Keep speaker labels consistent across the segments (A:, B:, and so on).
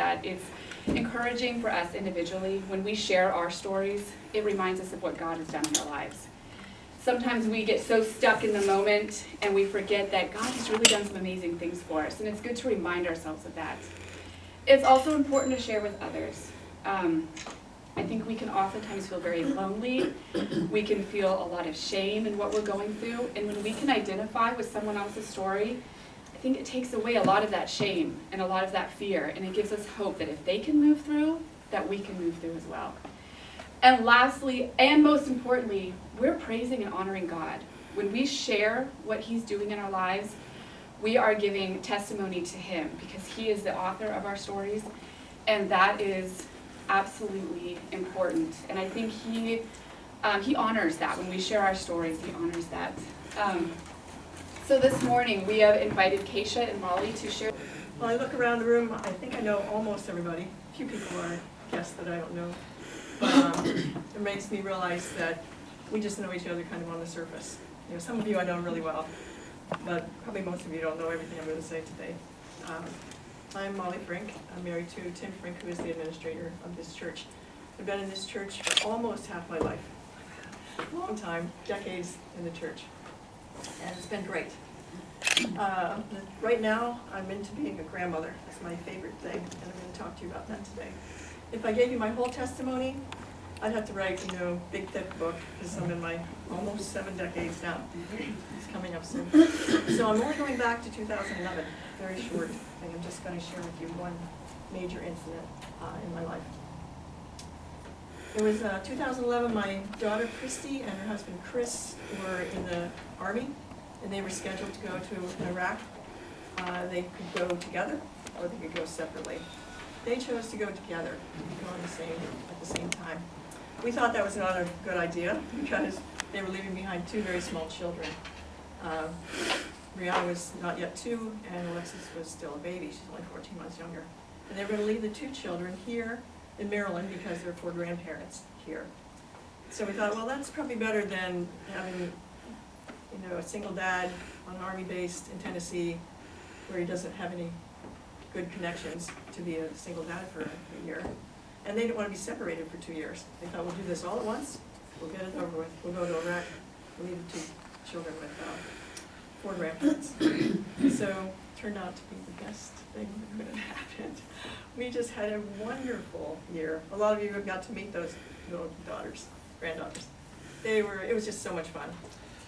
A: that it's encouraging for us individually. When we share our stories, it reminds us of what God has done in our lives. Sometimes we get so stuck in the moment and we forget that God has really done some amazing things for us, and it's good to remind ourselves of that. It's also important to share with others. I think we can oftentimes feel very lonely. We can feel a lot of shame in what we're going through, and when we can identify with someone else's story, I think it takes away a lot of that shame and a lot of that fear, and it gives us hope that if they can move through, that we can move through as well. And lastly, and most importantly, we're praising and honoring God. When we share what He's doing in our lives, we are giving testimony to Him because He is the author of our stories, and that is absolutely important. And I think He honors that. When we share our stories, He honors that. So this morning, we have invited Chakesha and Molly to share.
B: Well, I look around the room, I think I know almost everybody. A few people are guests that I don't know. But it makes me realize that we just know each other kind of on the surface. You know, some of you I know really well, but probably most of you don't know everything I'm going to say today. I'm Molly Frink. I'm married to Tim Frink, who is the administrator of this church. I've been in this church for almost half my life. Long time, decades in the church. And it's been great. Right now, I'm into being a grandmother. That's my favorite thing, and I'm going to talk to you about that today. If I gave you my whole testimony, I'd have to write, big thick book, because I'm in my almost 7 decades now. It's coming up soon. So I'm only going back to 2011, very short thing. I'm just going to share with you one major incident in my life. It was 2011, my daughter Christy and her husband Chris were in the Army, and they were scheduled to go to Iraq. They could go together, or they could go separately. They chose to go together, to go at the same time. We thought that was not a good idea because they were leaving behind 2 very small children. Brianna was not yet 2, and Alexis was still a baby. She's only 14 months younger. And they were going to leave the 2 children here in Maryland because they're 4 grandparents here. So we thought, well, that's probably better than having, a single dad on an Army base in Tennessee where he doesn't have any good connections to be a single dad for a year. And they didn't want to be separated for 2 years. They thought, we'll do this all at once, we'll get it over with, we'll go to Iraq, we'll leave the 2 children with 4 grandparents. So it turned out to be the best thing that could have happened. We just had a wonderful year. A lot of you have got to meet those little granddaughters. It was just so much fun.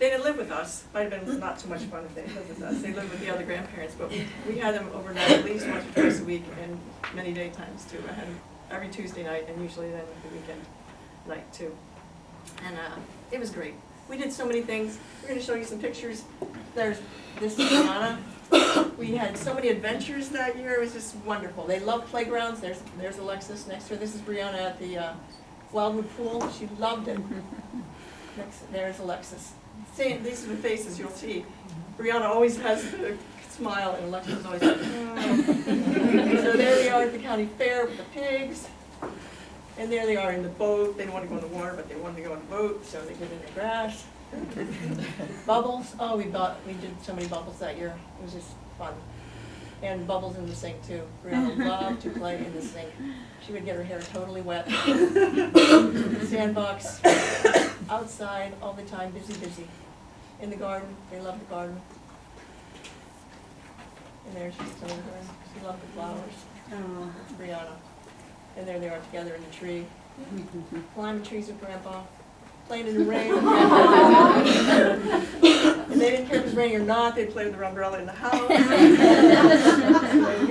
B: They didn't live with us. Might have been not so much fun if they lived with us. They lived with the other grandparents, but we had them overnight at least once or twice a week, and many daytimes too. I had them every Tuesday night, and usually then the weekend night too. And it was great. We did so many things. We're going to show you some pictures. This is Brianna. We had so many adventures that year. It was just wonderful. They loved playgrounds. There's Alexis next to her. This is Brianna at the Wildwood Pool. She loved it. There's Alexis. These are the faces you'll see. Brianna always has a smile, and Alexis is always like, So there they are at the county fair with the pigs. And there they are in the boat. They didn't want to go in the water, but they wanted to go in the boat, so they get in the grass. Bubbles. Oh, we did so many bubbles that year. It was just fun. And bubbles in the sink too. Brianna loved to play in the sink. She would get her hair totally wet. Sandbox. Outside all the time, busy. In the garden. They loved the garden. And there she's still in her. She loved the flowers. Oh, that's Brianna. And there they are together in the tree. Climbing trees with Grandpa. Playing in the rain. And they didn't care if it was raining or not. They'd play with the umbrella in the house. We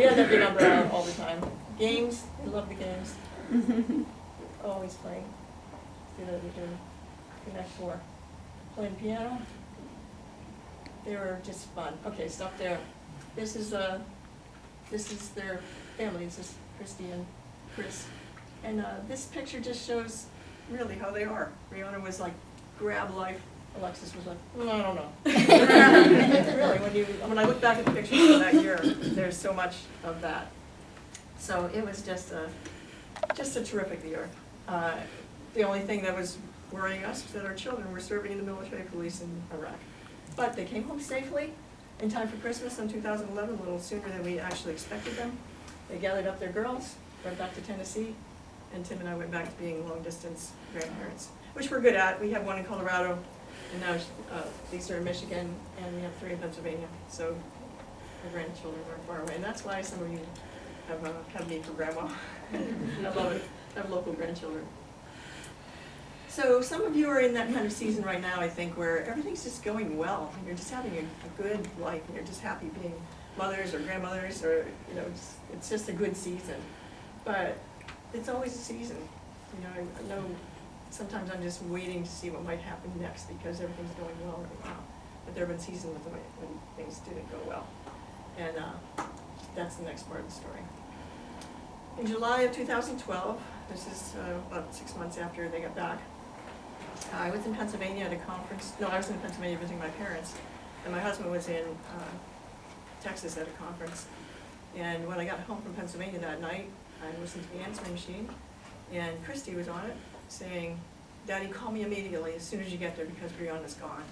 B: had that big umbrella all the time. Games. They loved the games. Always playing. See what they're doing. Next 4. Playing piano. They were just fun. Okay, stop there. This is their family. This is Christy and Chris. And this picture just shows really how they are. Brianna was like, grab life. Alexis was like, I don't know. Really, when I look back at the pictures from that year, there's so much of that. So it was just a terrific year. The only thing that was worrying us was that our children were serving in the military police in Iraq. But they came home safely in time for Christmas in 2011, a little sooner than we actually expected them. they gathered up their girls, went back to Tennessee, and Tim and I went back to being long-distance grandparents, which we're good at. We have one in Colorado, and now these are in Michigan, and we have 3 in Pennsylvania, so our grandchildren aren't far away. And that's why some of you have me for grandma. I love it. I have local grandchildren. So some of you are in that kind of season right now, I think, where everything's just going well, and you're just having a good life, and you're just happy being mothers or grandmothers, or, you know, it's just a good season. But it's always a season. You know, I know sometimes I'm just waiting to see what might happen next because everything's going well right now. But there have been seasons when things didn't go well. And that's the next part of the story. In July of 2012, this is about 6 months after they got back, I was in Pennsylvania at a conference. No, I was in Pennsylvania visiting my parents, and my husband was in Texas at a conference. And when I got home from Pennsylvania that night, I listened to the answering machine, and Christy was on it saying, "Daddy, call me immediately as soon as you get there because Brianna's gone."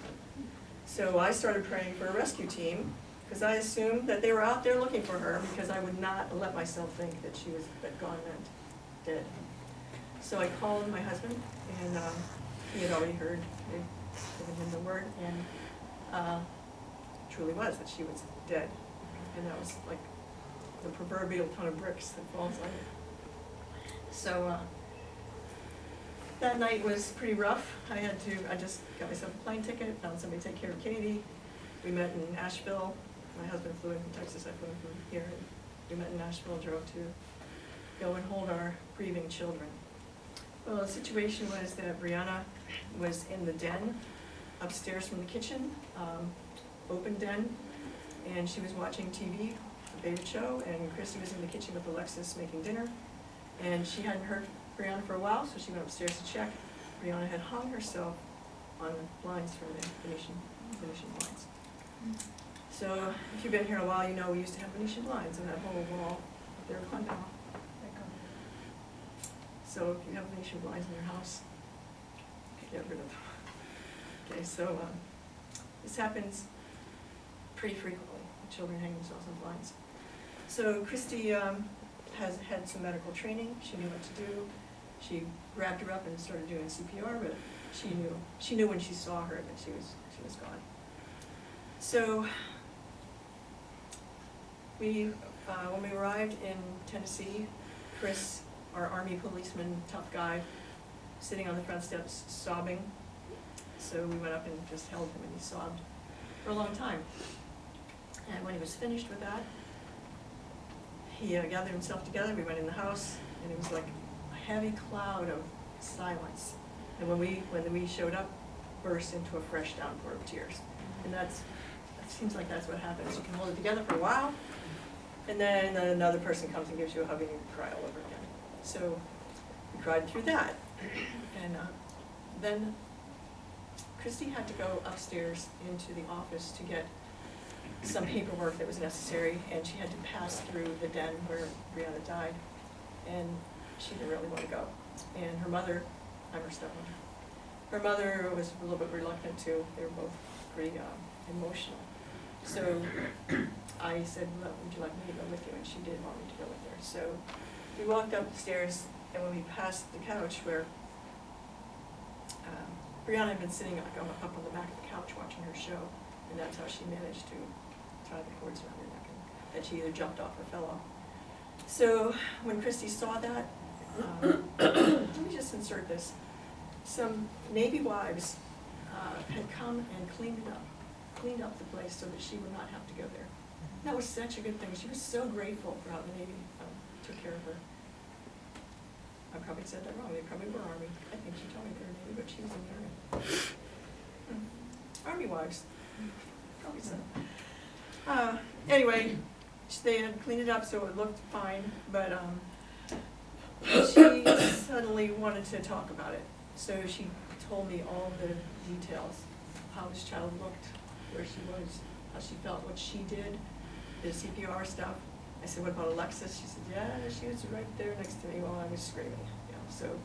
B: So I started praying for a rescue team because I assumed that they were out there looking for her because I would not let myself think that that gone meant dead. So I called my husband, and he had already heard, they'd given him the word, and truly was that she was dead. And that was like the proverbial ton of bricks that falls on it. So that night was pretty rough. I just got myself a plane ticket, found somebody to take care of Katie. We met in Asheville. My husband flew in from Texas, I flew in from here. And we met in Asheville, drove to go and hold our grieving children. Well, the situation was that Brianna was in the den upstairs from the kitchen, open den, and she was watching TV, a favorite show, and Christy was in the kitchen with Alexis making dinner, and she hadn't heard Brianna for a while, so she went upstairs to check. Brianna had hung herself on the blinds from the Venetian blinds. So if you've been here a while, you know we used to have Venetian blinds, and that whole wall up there was now. So if you have Venetian blinds in your house, get rid of them. Okay, so this happens pretty frequently. Children hang themselves on blinds. So Christy has had some medical training. She knew what to do. She grabbed her up and started doing CPR, but she knew when she saw her that she was gone. So when we arrived in Tennessee, Chris, our Army policeman, tough guy, sitting on the front steps sobbing. So we went up and just held him, and he sobbed for a long time. And when he was finished with that, he gathered himself together. We went in the house, and it was like a heavy cloud of silence. And when we showed up, burst into a fresh downpour of tears. And it seems like that's what happens. You can hold it together for a while, and then another person comes and gives you a hug, and you cry all over again. So we cried through that. And then Christy had to go upstairs into the office to get some paperwork that was necessary, and she had to pass through the den where Brianna died, and she didn't really want to go. And her mother, I'm her stepmother, her mother was a little bit reluctant too. They were both pretty emotional. So I said, well, would you like me to go with you? And she did want me to go with her. So we walked up the stairs, and when we passed the couch where Brianna had been sitting up on the back of the couch watching her show, and that's how she managed to tie the cords around her neck, and that she either jumped off or fell off. So when Christy saw that, let me just insert this. Some Navy wives had come and cleaned up the place so that she would not have to go there. That was such a good thing. She was so grateful for how the Navy took care of her. I probably said that wrong. They probably were Army. I think she told me they were Navy, but she was in the Army. Army wives. Probably so. Anyway, they had cleaned it up so it looked fine, but she suddenly wanted to talk about it. So she told me all the details, how this child looked, where she was, how she felt, what she did, the CPR stuff. I said, what about Alexis? She said, yeah, she was right there next to me while I was screaming. You know, so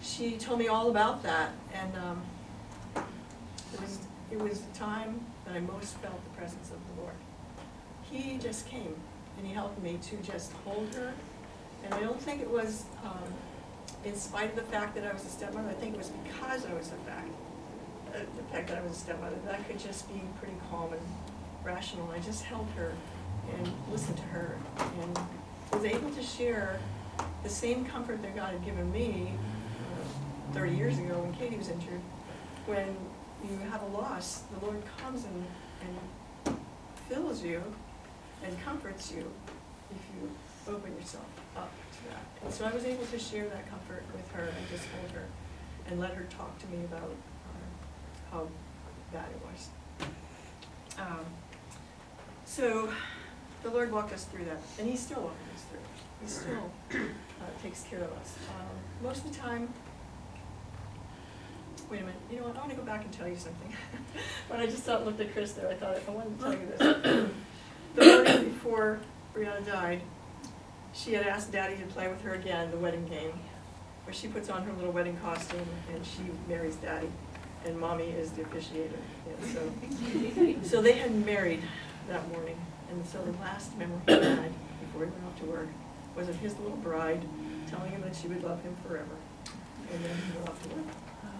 B: she told me all about that, and it was the time that I most felt the presence of the Lord. He just came and he helped me to just hold her. And I don't think it was in spite of the fact that I was a stepmother. I think it was because I was the fact that I was a stepmother, that I could just be pretty calm and rational. I just held her and listened to her and was able to share the same comfort that God had given me 30 years ago when Katie was injured. When you have a loss, the Lord comes and fills you and comforts you if you open yourself up to that. And so I was able to share that comfort with her and just hold her and let her talk to me about how bad it was. So the Lord walked us through that, and He's still walking us through. He still takes care of us. Most of the time, wait a minute, you know what, I want to go back and tell you something. When I just looked at Chris there, I thought I wanted to tell you this. The morning before Brianna died, she had asked Daddy to play with her again, the wedding game, where she puts on her little wedding costume and she marries Daddy, and Mommy is the officiator. Yeah, so they had married that morning, and so the last memory he had before he went off to work was of his little bride telling him that she would love him forever, and then he went off to work.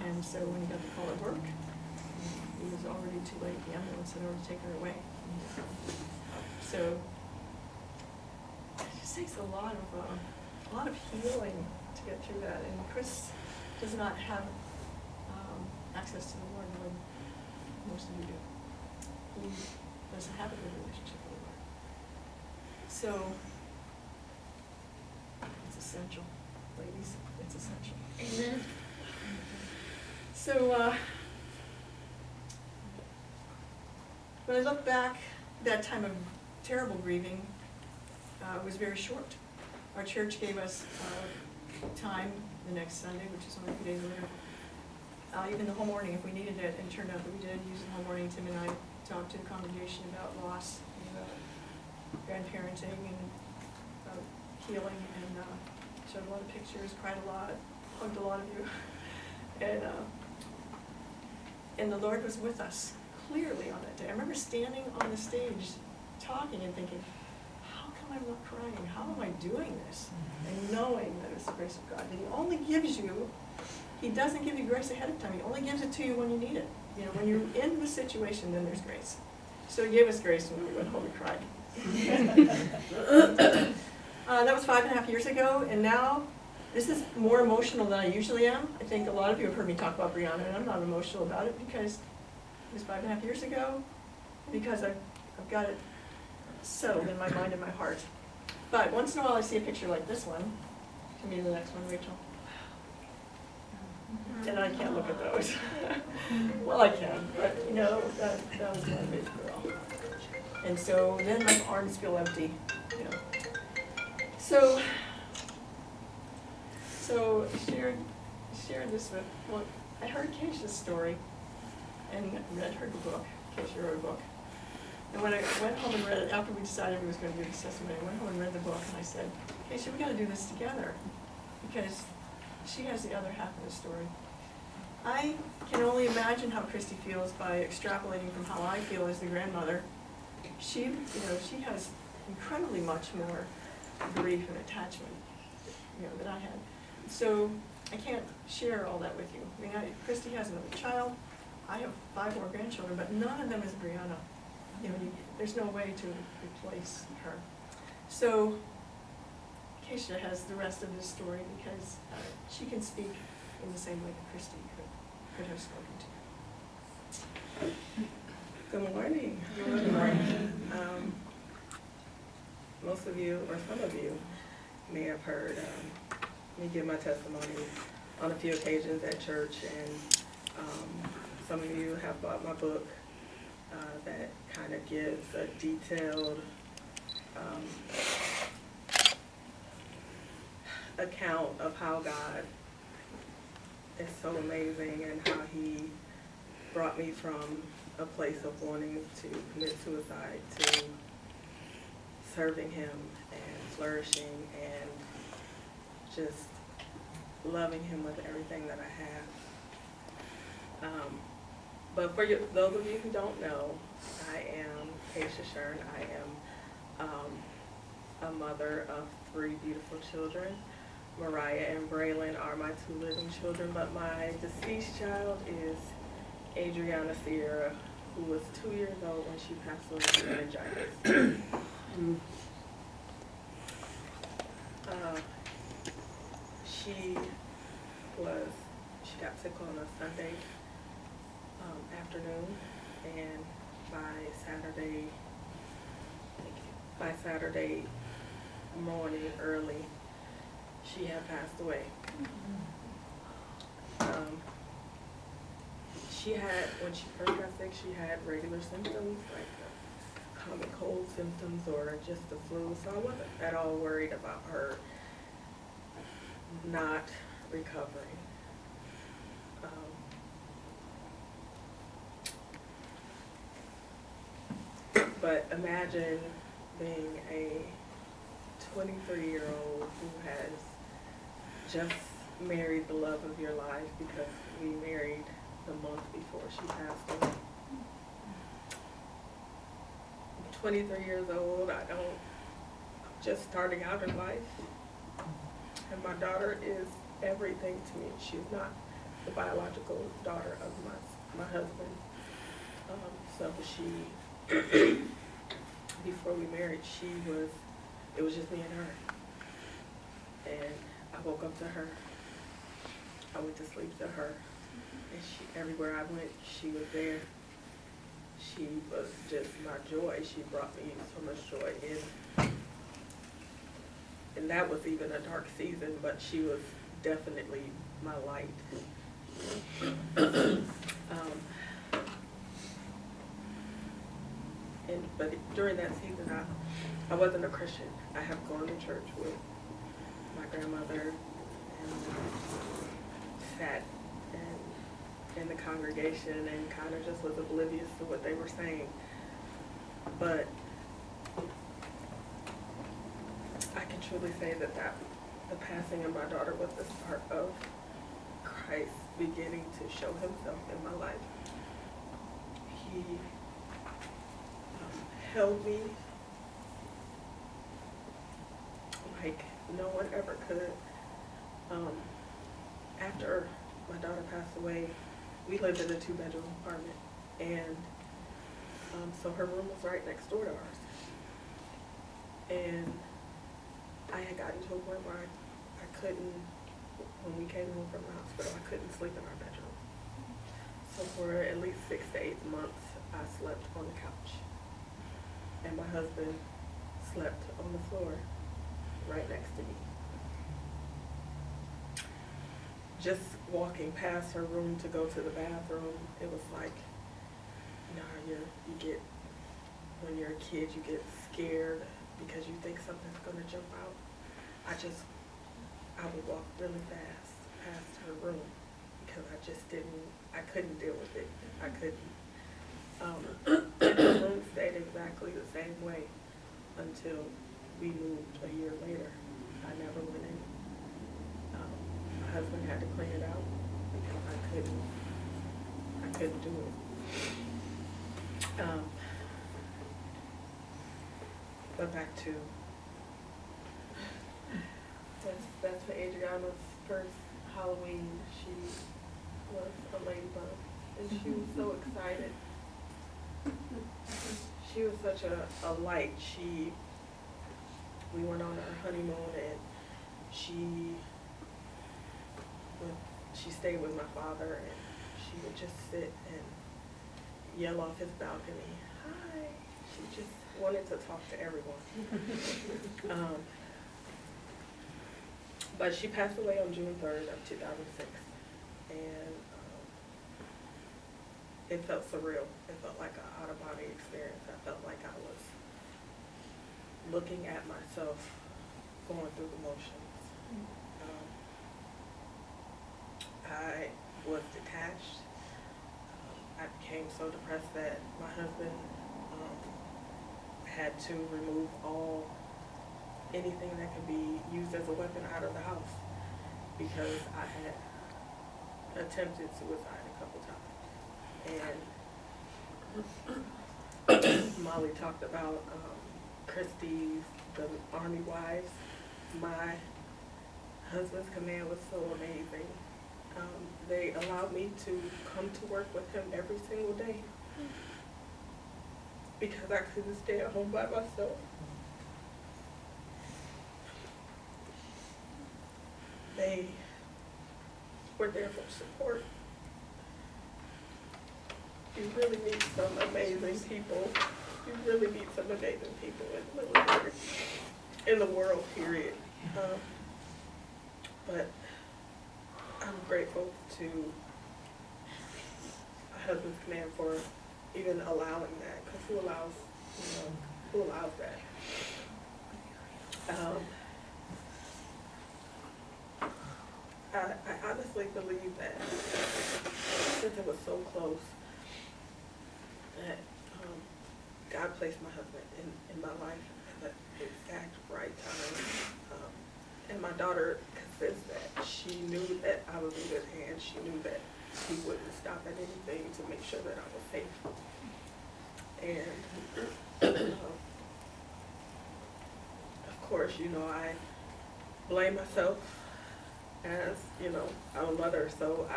B: And so when he got the call at work, it was already too late. The ambulance had already taken her away. So it just takes a lot of healing to get through that. And Chris does not have access to the Lord the way most of you do. He doesn't have a good relationship with the Lord. So it's essential, ladies. It's essential.
C: Amen.
B: So when I look back, that time of terrible grieving was very short. Our church gave us time the next Sunday, which is only a few days later. Even the whole morning, if we needed it, and it turned out that we did use the whole morning. Tim and I talked to the congregation about loss, and about grandparenting, and about healing, and showed a lot of pictures, cried a lot, hugged a lot of you. And the Lord was with us clearly on that day. I remember standing on the stage talking and thinking, how come I'm not crying? How am I doing this? And knowing that it's the grace of God. And He only gives you, He doesn't give you grace ahead of time. He only gives it to you when you need it. You know, when you're in the situation, then there's grace. So He gave us grace when we went home and cried. That was 5.5 years ago, and now this is more emotional than I usually am. I think a lot of you have heard me talk about Brianna, and I'm not emotional about it because it was 5.5 years ago, because I've got it settled in my mind and my heart. But once in a while I see a picture like this one. Can be the next one, Rachel. And I can't look at those. Well, I can, but you know, that was my big girl. And so then my arms feel empty, you know. So shared this with, well, I heard Keisha's story and read her book. Keisha wrote a book. And when I went home and read it, after we decided we was going to do this testimony, I went home and read the book, and I said, Keisha, we got to do this together, because she has the other half of the story. I can only imagine how Christy feels by extrapolating from how I feel as the grandmother. She has incredibly much more grief and attachment, than I had. So I can't share all that with you. I mean, Christy has another child. I have 5 more grandchildren, but none of them is Brianna. There's no way to replace her. So Keisha has the rest of this story because she can speak in the same way that Christy could have spoken to.
D: Good morning.
B: Good morning.
D: Most of you, or some of you, may have heard me give my testimony on a few occasions at church, and some of you have bought my book that kind of gives a detailed account of how God is so amazing and how He brought me from a place of wanting to commit suicide to serving Him and flourishing and just loving Him with everything that I have. But for those of you who don't know, I am Chakesha Shurn. I am a mother of 3 beautiful children. Mariah and Braylon are my 2 living children, but my deceased child is Adriana Sierra, who was 2 years old when she passed away from meningitis. She got sick on a Sunday afternoon, and by Saturday morning early, she had passed away. When she first got sick, she had regular symptoms like common cold symptoms or just the flu, so I wasn't at all worried about her not recovering. But imagine being a 23-year-old who has just married the love of your life, because we married the month before she passed away. I'm 23 years old. I'm just starting out in life, and my daughter is everything to me. She's not the biological daughter of my husband. So she, before we married, it was just me and her. And I woke up to her. I went to sleep to her. And everywhere I went, she was there. She was just my joy. She brought me so much joy. And that was even a dark season, but she was definitely my light. But during that season, I wasn't a Christian. I have gone to church with my grandmother and sat in the congregation and kind of just was oblivious to what they were saying. But I can truly say that the passing of my daughter was the start of Christ beginning to show himself in my life. He held me like no one ever could. After my daughter passed away, we lived in a 2-bedroom apartment, and so her room was right next door to ours. And I had gotten to a point where I couldn't, when we came home from the hospital, I couldn't sleep in our bedroom. So for at least 6 to 8 months, I slept on the couch. And my husband slept on the floor right next to me. Just walking past her room to go to the bathroom, it was like, when you're a kid, you get scared because you think something's gonna jump out. I would walk really fast past her room because I couldn't deal with it. I couldn't. And the room stayed exactly the same way until we moved a year later. I never went in. My husband had to clean it out because I couldn't do it. But back to, that's for Adriana's first Halloween. She was a ladybug, and she was so excited. She was such a light. We went on our honeymoon, and she stayed with my father, and she would just sit and yell off his balcony, "Hi." She just wanted to talk to everyone. But she passed away on June 3rd of 2006, and it felt surreal. It felt like an out-of-body experience. I felt like I was looking at myself going through the motions. I was detached. I became so depressed that my husband had to remove anything that could be used as a weapon out of the house because I had attempted suicide a couple times. And Molly talked about Christy's the Army wives. My husband's command was so amazing. They allowed me to come to work with him every single day because I couldn't stay at home by myself. They were there for support. You really meet some amazing people. You really meet some amazing people in the military, in the world, period. But I'm grateful to my husband's command for even allowing that, because who allows that? I honestly believe that since it was so close, that God placed my husband in my life at the exact right time. And my daughter confessed that. She knew that I was in good hands. She knew that he wouldn't stop at anything to make sure that I was safe. And of course, I blame myself as, I'm a mother, so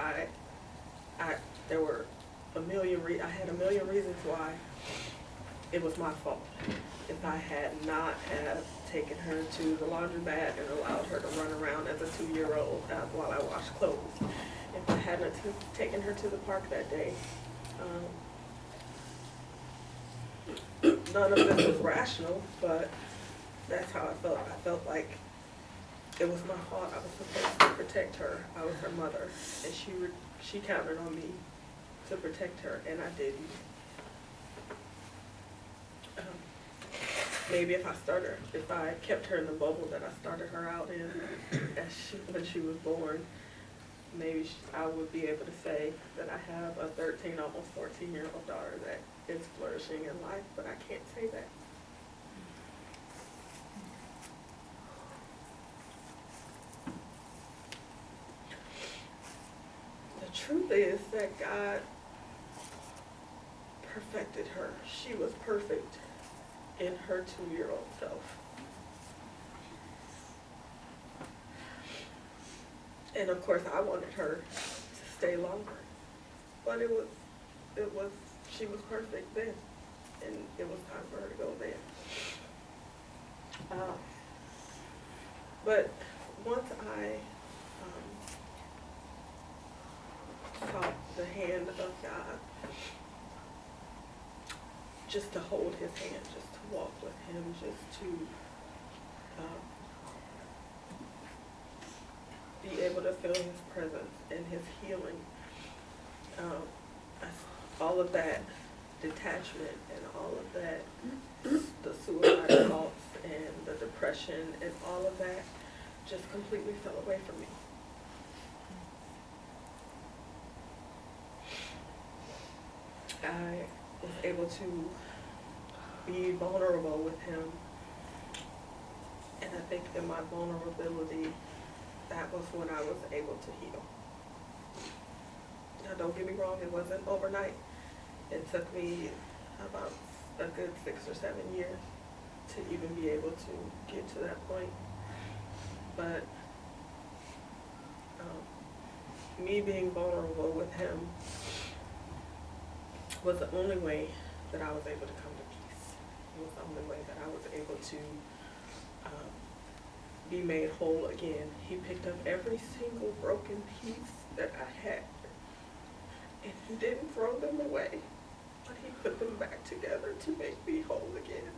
D: there were I had a million reasons why it was my fault. If I had not have taken her to the laundromat and allowed her to run around as a 2-year-old while I washed clothes. If I hadn't taken her to the park that day, none of this was rational, but that's how I felt. I felt like it was my fault. I was supposed to protect her. I was her mother, and she counted on me to protect her, and I didn't. Maybe if I kept her in the bubble that I started her out in when she was born, maybe I would be able to say that I have a 13, almost 14-year-old daughter that is flourishing in life, but I can't say that. The truth is that God perfected her. She was perfect in her 2-year-old self. And of course I wanted her to stay longer. But she was perfect then. And it was time for her to go then. But once I sought the hand of God, just to hold his hand, just to walk with him, just to be able to feel his presence and his healing. All of that detachment and all of that, the suicidal thoughts and the depression and all of that just completely fell away from me. I was able to be vulnerable with him, and I think in my vulnerability, that was when I was able to heal. Now don't get me wrong, it wasn't overnight. It took me about a good 6 or 7 years to even be able to get to that point. But me being vulnerable with him was the only way that I was able to come to peace. It was the only way that I was able to be made whole again. He picked up every single broken piece that I had, and he didn't throw them away, but he put them back together to make me whole again.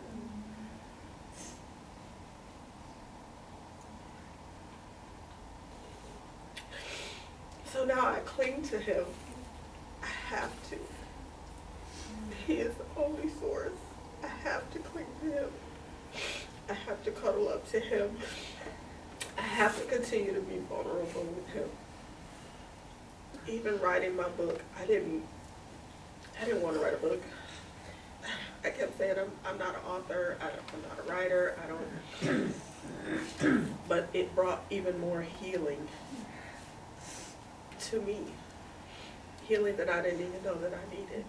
D: So now I cling to him. I have to. He is the only source. I have to cling to him. I have to cuddle up to him. I have to continue to be vulnerable with him. Even writing my book, I didn't want to write a book. I kept saying I'm not an author, I'm not a writer, but it brought even more healing to me. Healing that I didn't even know that I needed.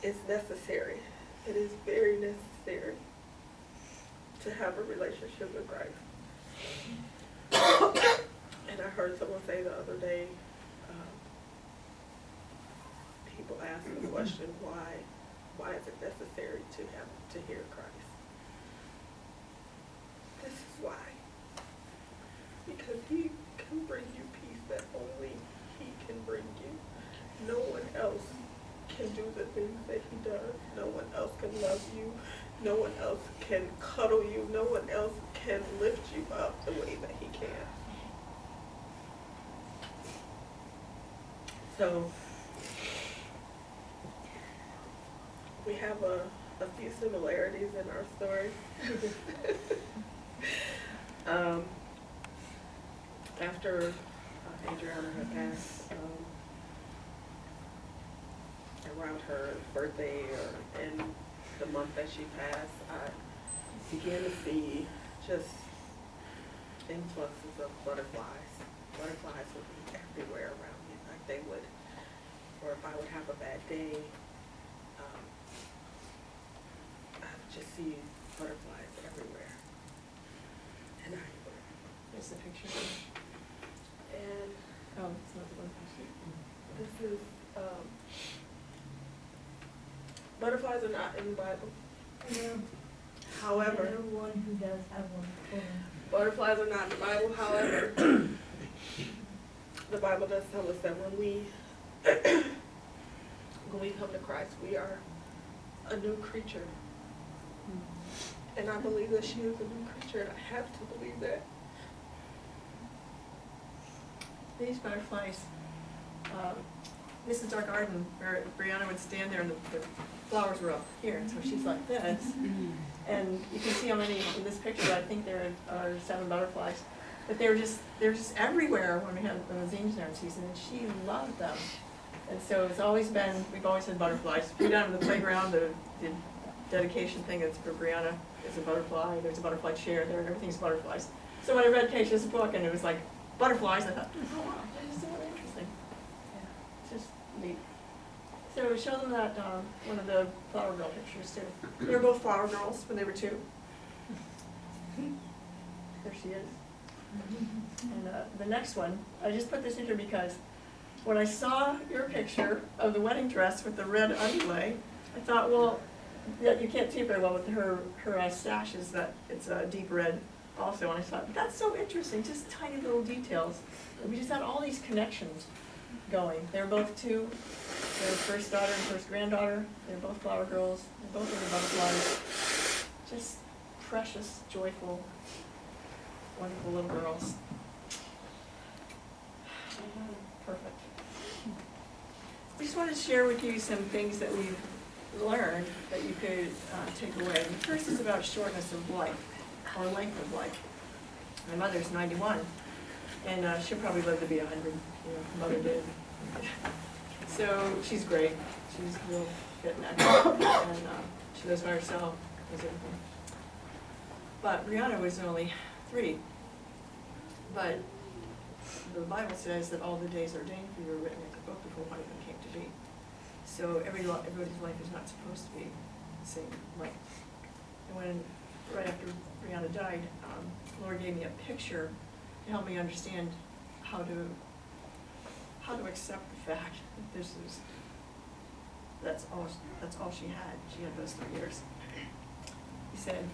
D: it's necessary. It is very necessary to have a relationship with Christ. And I heard someone say the other day, people ask the question, why is it necessary to hear Christ? This is why. Because he can bring you peace that only he can bring you. No one else can do the things that he does. No one else can love you. No one else can cuddle you. No one else can lift you up the way that he can. So we have a few similarities in our story. After Adriana had passed, around her birthday or in the month that she passed, I began to see just influxes of butterflies. Butterflies would be everywhere around me. Like they would, or if I would have a bad day, I would just see butterflies everywhere. And I would.
B: There's the picture.
D: And
B: Oh, it's not the one picture.
D: this is, butterflies are not in the Bible.
C: No.
D: However,
C: I know one who does have one.
D: butterflies are not in the Bible. However, the Bible does tell us that when we come to Christ, we are a new creature. And I believe that she is a new creature, and I have to believe that.
B: These butterflies, this is our garden where Brianna would stand there and the flowers were up here, and so she's like this. And you can see how many in this picture. I think there are 7 butterflies, but they're just everywhere when we had the zines in our season, and she loved them. And so we've always had butterflies. If you're down at the playground, the dedication thing that's for Brianna is a butterfly. There's a butterfly chair there, and everything's butterflies. So when I read Keisha's book and it was like butterflies, I thought, oh wow, this is really interesting. Yeah, it's just neat. So show them that one of the flower girl pictures too. They were both flower girls when they were 2. There she is. And the next one, I just put this in here because when I saw your picture of the wedding dress with the red underlay, I thought, well, yeah, you can't see it very well with her sash is that it's a deep red also. And I thought, that's so interesting, just tiny little details. And we just had all these connections going. They were both 2. Their first daughter and first granddaughter. They're both flower girls. They're both into butterflies. Just precious, joyful, wonderful little girls. Perfect. I just wanted to share with you some things that we've learned that you could take away. The first is about shortness of life, or length of life. My mother's 91, and she'll probably live to be 100. Mother did. So she's great. She's real fit and active, and she lives by herself, does everything. But Brianna was only 3. But the Bible says that all the days ordained for you were written in the book before one even came to be. So everybody's life is not supposed to be the same length. And right after Brianna died, the Lord gave me a picture to help me understand how to accept the fact that that's all she had. She had those 3 years. He said,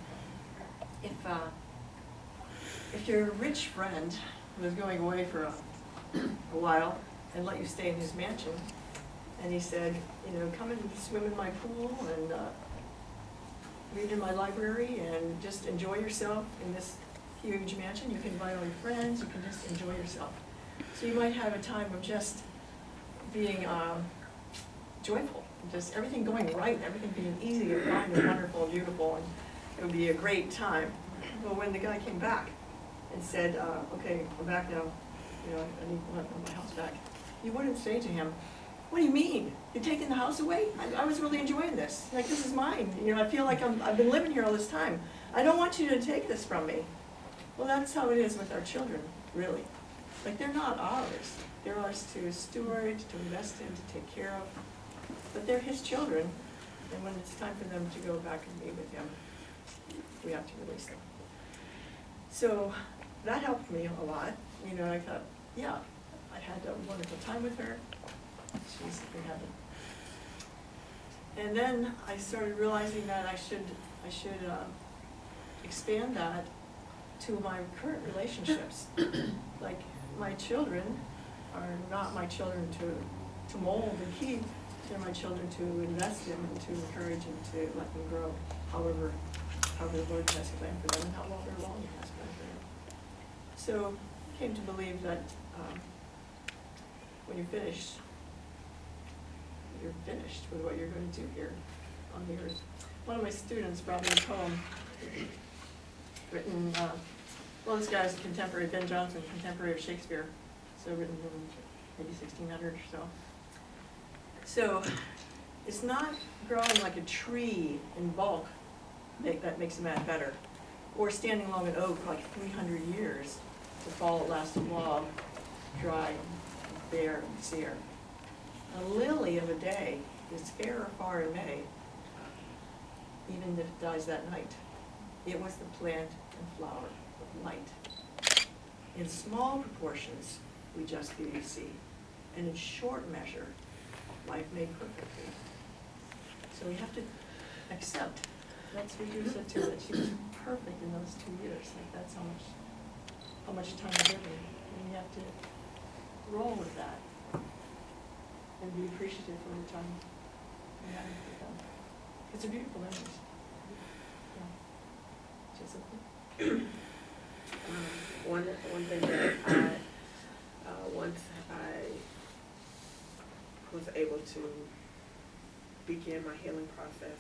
B: if your rich friend was going away for a while and let you stay in his mansion, and he said, come and swim in my pool and read in my library and just enjoy yourself in this huge mansion. You can invite all your friends, you can just enjoy yourself. So you might have a time of just being joyful, just everything going right, everything being easy and fine and wonderful and beautiful, and it would be a great time. But when the guy came back and said, okay, I'm back now, I need my house back, you wouldn't say to him, what do you mean? You're taking the house away? I was really enjoying this. Like, this is mine. I feel like I've been living here all this time. I don't want you to take this from me. Well, that's how it is with our children, really. Like, they're not ours. They're ours to steward, to invest in, to take care of. But they're his children. And when it's time for them to go back and be with him, we have to release them. So that helped me a lot. You know, I thought, yeah, I had a wonderful time with her. She's in heaven. And then I started realizing that I should expand that to my current relationships. Like, my children are not my children to mold and keep. They're my children to invest in and to encourage and to let them grow however the Lord has planned for them and however long He has planned for them. So I came to believe that when you're finished with what you're going to do here on the earth. One of my students brought me a poem written, well, this guy's contemporary, Ben Jonson, contemporary of Shakespeare, so written in maybe 1600 or so. So it's not growing like a tree in bulk that makes a man better, or standing along an oak like 300 years to fall at last a log, dry, and bare and sere. A lily of a day is fair or far in May, even if it dies that night. It was the plant and flower of light. In small proportions, we just beauty see, and in short measure, life made perfectly. So we have to accept. That's what you said too, that she was perfect in those 2 years. Like, that's how much time we're given, and we have to roll with that and be appreciative for the time we have with them. It's a beautiful image. Yeah. Jessica?
D: One thing that once I was able to begin my healing process,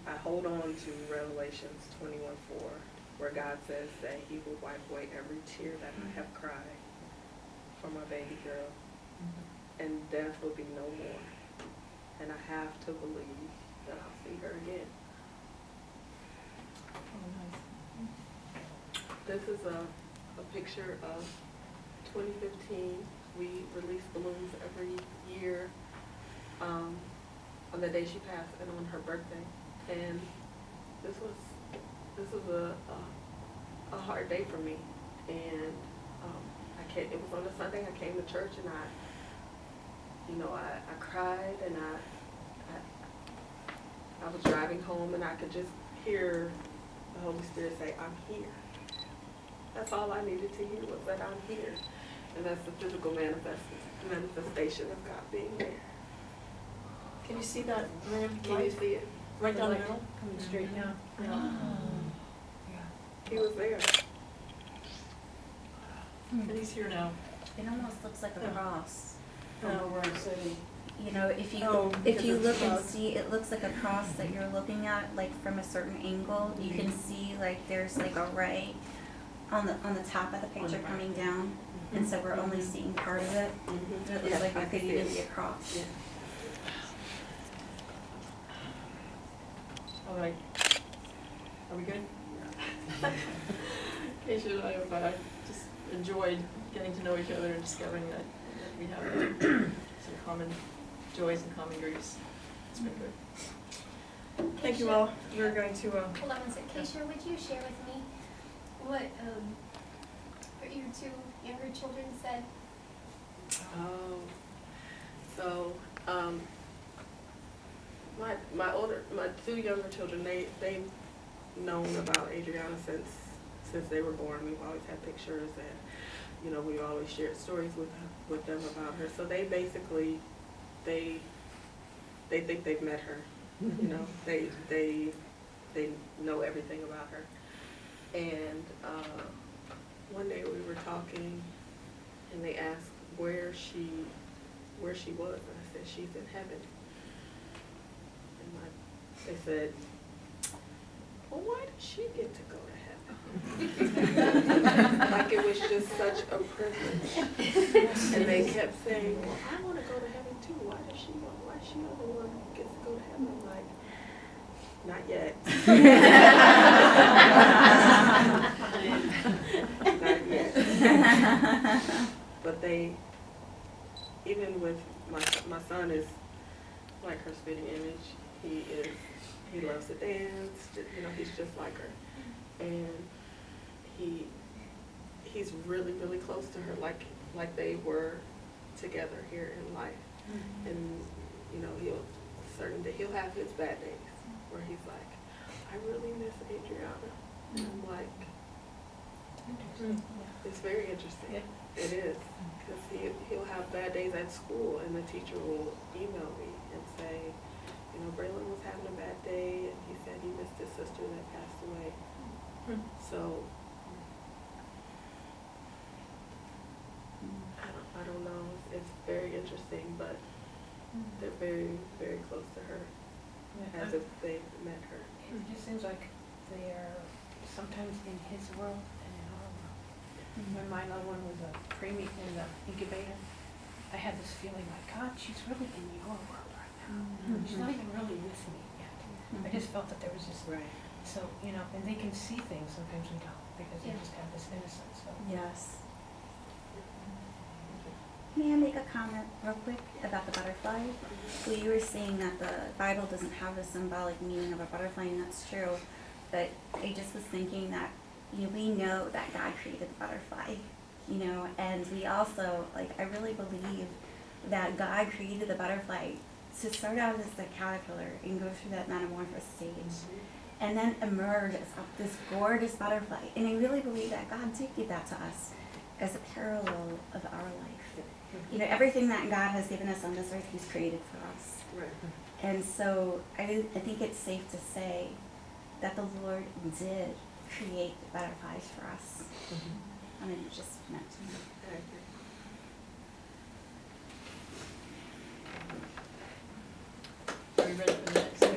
D: I hold on to Revelations 21:4, where God says that He will wipe away every tear that I have cried for my baby girl, and death will be no more. And I have to believe that I'll see her again.
B: Oh, nice.
D: This is a picture of 2015. We release balloons every year on the day she passed and on her birthday. And this was a hard day for me. And it was on a Sunday. I came to church and I cried, and I was driving home, and I could just hear the Holy Spirit say, "I'm here." That's all I needed to hear, was that I'm here. And that's the physical manifestation of God being there.
B: Can you see that lamp
D: Can you
B: light
D: see it?
B: right down the middle?
C: Coming straight down.
B: Yeah.
D: He was there.
B: And He's here now.
E: It almost looks like a cross.
B: No, where I'm sitting.
E: You know, if you
B: Oh, because it's
E: look and
B: above.
E: see, it looks like a cross that you're looking at, like from a certain angle. You can see like there's like a ray on the top of the picture coming down, and so we're only seeing part of it. And it looks
D: Yeah,
E: like
D: I
E: it could
D: can see
E: even
D: it.
E: be a cross.
D: Yeah.
B: All right. Are we good? Chakesha and I have just enjoyed getting to know each other and discovering that we have some common joys and common griefs. It's been good. Thank you all. We're going to,
F: Hold on one second. Chakesha, would you share with me what your two younger children said?
D: Oh, so my two younger children, they've known about Adriana since they were born. We've always had pictures, and we've always shared stories with them about her. So they basically they think they've met her. They know everything about her. And one day we were talking, and they asked where she was, and I said she's in heaven. And they said, well, why did she get to go to heaven? Like it was just such a privilege. And they kept saying, well, I want to go to heaven too. Why does she go? Why is she the only one who gets to go to heaven? I'm like, not yet. Not yet. But even with my son is like her spitting image. He loves to dance, you know, he's just like her. And he's really, really close to her, like they were together here in life. And, you know, he'll have his bad days where he's like, I really miss Adriana. And I'm like, it's very interesting.
B: Yeah.
D: It is, because he'll have bad days at school, and the teacher will email me and say, you know, Braylon was having a bad day, and he said he missed his sister that passed away. So, I don't know, it's very interesting, but they're very, very close to her, as if they met her.
G: It just seems like they are sometimes in his world and in our world. When my loved one was a preemie in the incubator, I had this feeling like, God, she's really in your world right now. She's not even really with me yet. I just felt that there was just, so, you know, and they can see things, sometimes we don't, because they just have this innocence, so.
E: Yes. May I make a comment real quick about the butterfly? Well, you were saying that the Bible doesn't have the symbolic meaning of a butterfly, and that's true. But I just was thinking that, you know, we know that God created the butterfly, you know, and we also, like, I really believe that God created the butterfly to start out as a caterpillar and go through that metamorphosis stage, and then emerge as this gorgeous butterfly. And I really believe that God did give that to us as a parallel of our life. You know, everything that God has given us on this earth, He's created for us.
D: Right.
E: And so I think it's safe to say that the Lord did create butterflies for us. I mean, it just meant to me.
D: I agree.
B: Are you ready for the next?